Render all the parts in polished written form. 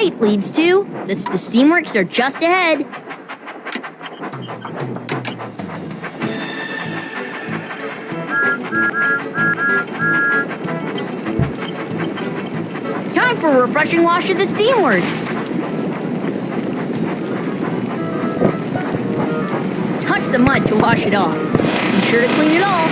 Right leads to... The steamworks are just ahead. Time for a refreshing wash of the steamworks. Touch the mud to wash it off. Be sure to clean it all.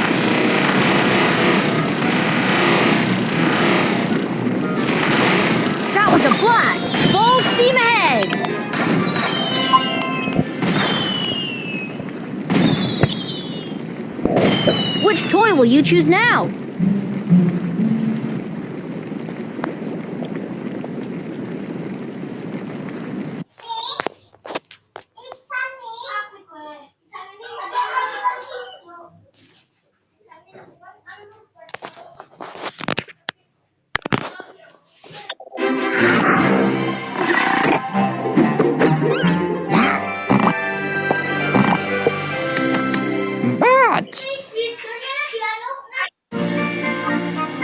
That was a blast! Full steam ahead! Which toy will you choose now?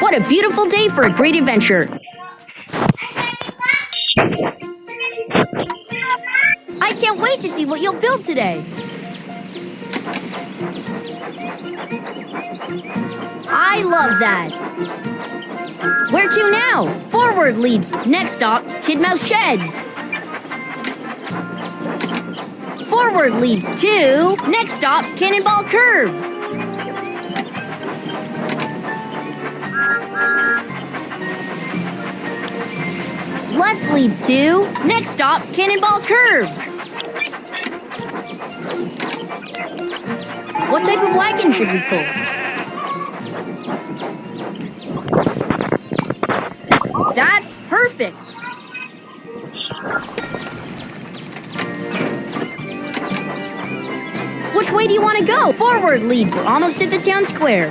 What a beautiful day for a great adventure! I can't wait to see what you'll build today! I love that! Where to now? Forward leads. Next stop, Tidmouth Sheds. Forward leads to... Next stop, Cannonball Curve. Left leads to... Next stop, Cannonball Curve. What type of wagon should we pull? That's perfect! Which way do you want to go? Forward leads. We're almost at the town square.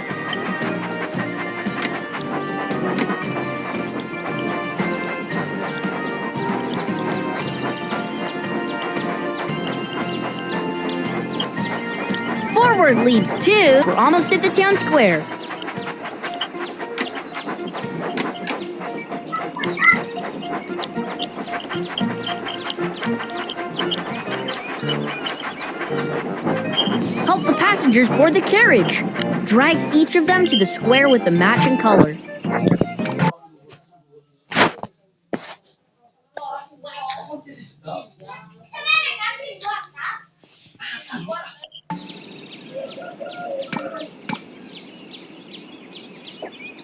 Forward leads to... We're almost at the town square. Help the passengers board the carriage. Drag each of them to the square with the matching color.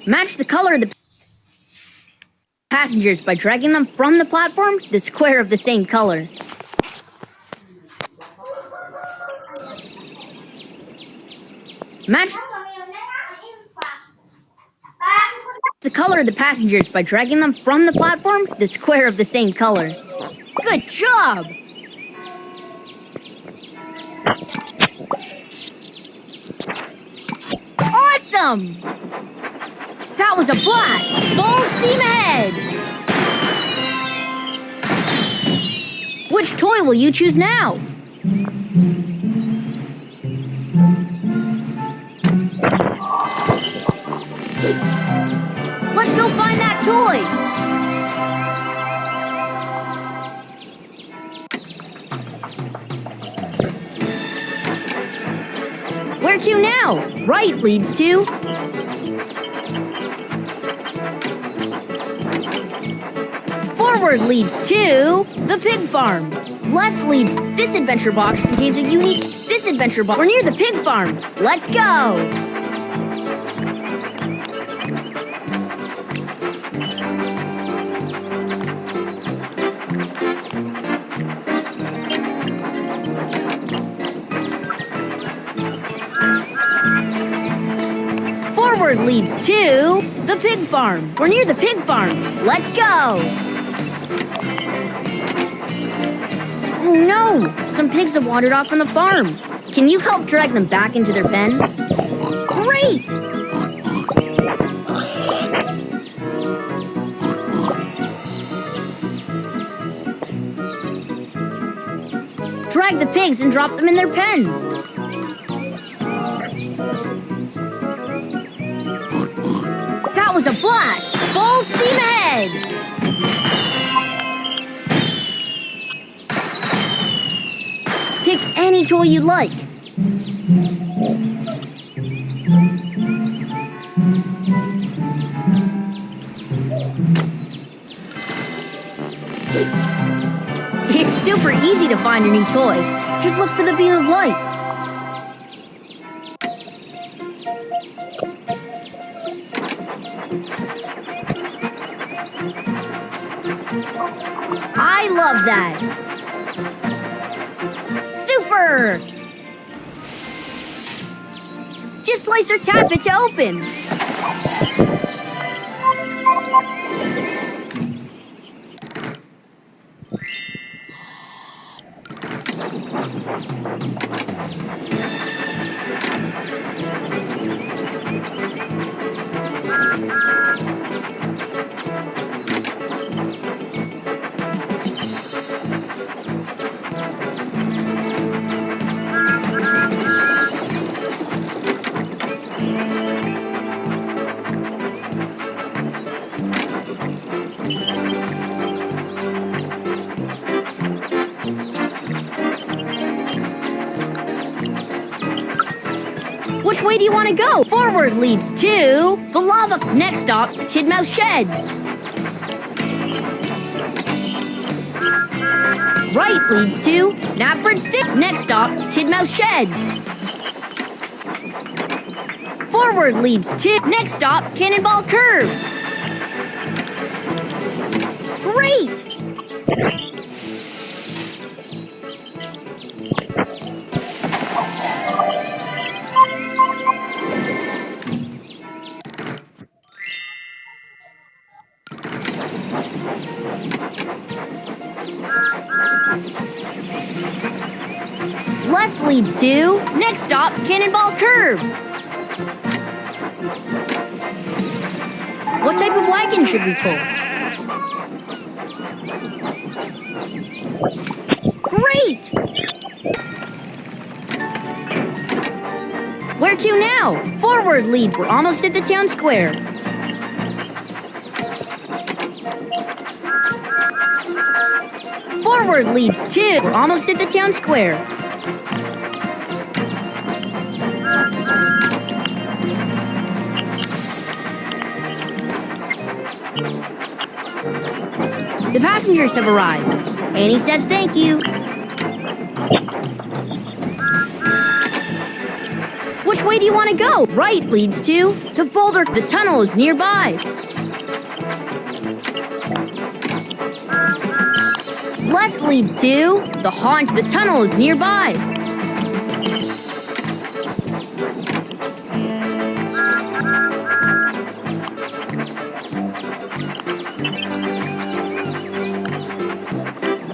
Match the color of the passengers by dragging them from the platform to the square of the same color. Match the color of the passengers by dragging them from the platform to the square of the same color. Good job! Awesome! That was a blast! Full steam ahead! Which toy will you choose now? Let's go find that toy! Where to now? Right leads to... Forward leads to... the pig farm. Left leads... This adventure box contains a unique... This adventure box... We're near the pig farm. Let's go! Forward leads to the pig farm. We're near the pig farm. Let's go! Oh no! Some pigs have wandered off from the farm. Can you help drag them back into their pen? Great! Drag the pigs and drop them in their pen. That was a blast! Full steam ahead! any toy you'd like. It's super easy to find a new toy. Just look for the beam of light. I love that. Super! Just slice or tap it to open. Which way do you want to go? Forward leads to the lava. Next stop, Tidmouth Sheds. Right leads to Knapford Stick. Next stop, Tidmouth Sheds. Forward leads to next stop, Cannonball Curve. Great! Left leads to next stop, Cannonball Curve. What type of wagon should we pull? Great! Where to now? Forward leads. We're almost at the town square. Forward leads to. We're almost at the town square. The passengers have arrived. Annie says thank you. Which way do you want to go? Right leads to the boulder. The tunnel is nearby. Left leads to the haunt. The tunnel is nearby.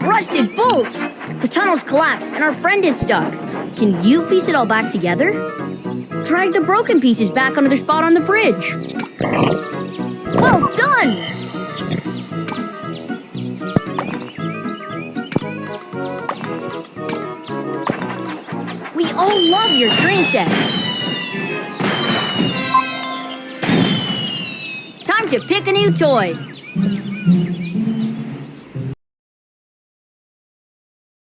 Rusted bolts! The tunnel's collapsed and our friend is stuck. Can you piece it all back together? Drag the broken pieces back onto their spot on the bridge. Well done! We all love your train set. Time to pick a new toy.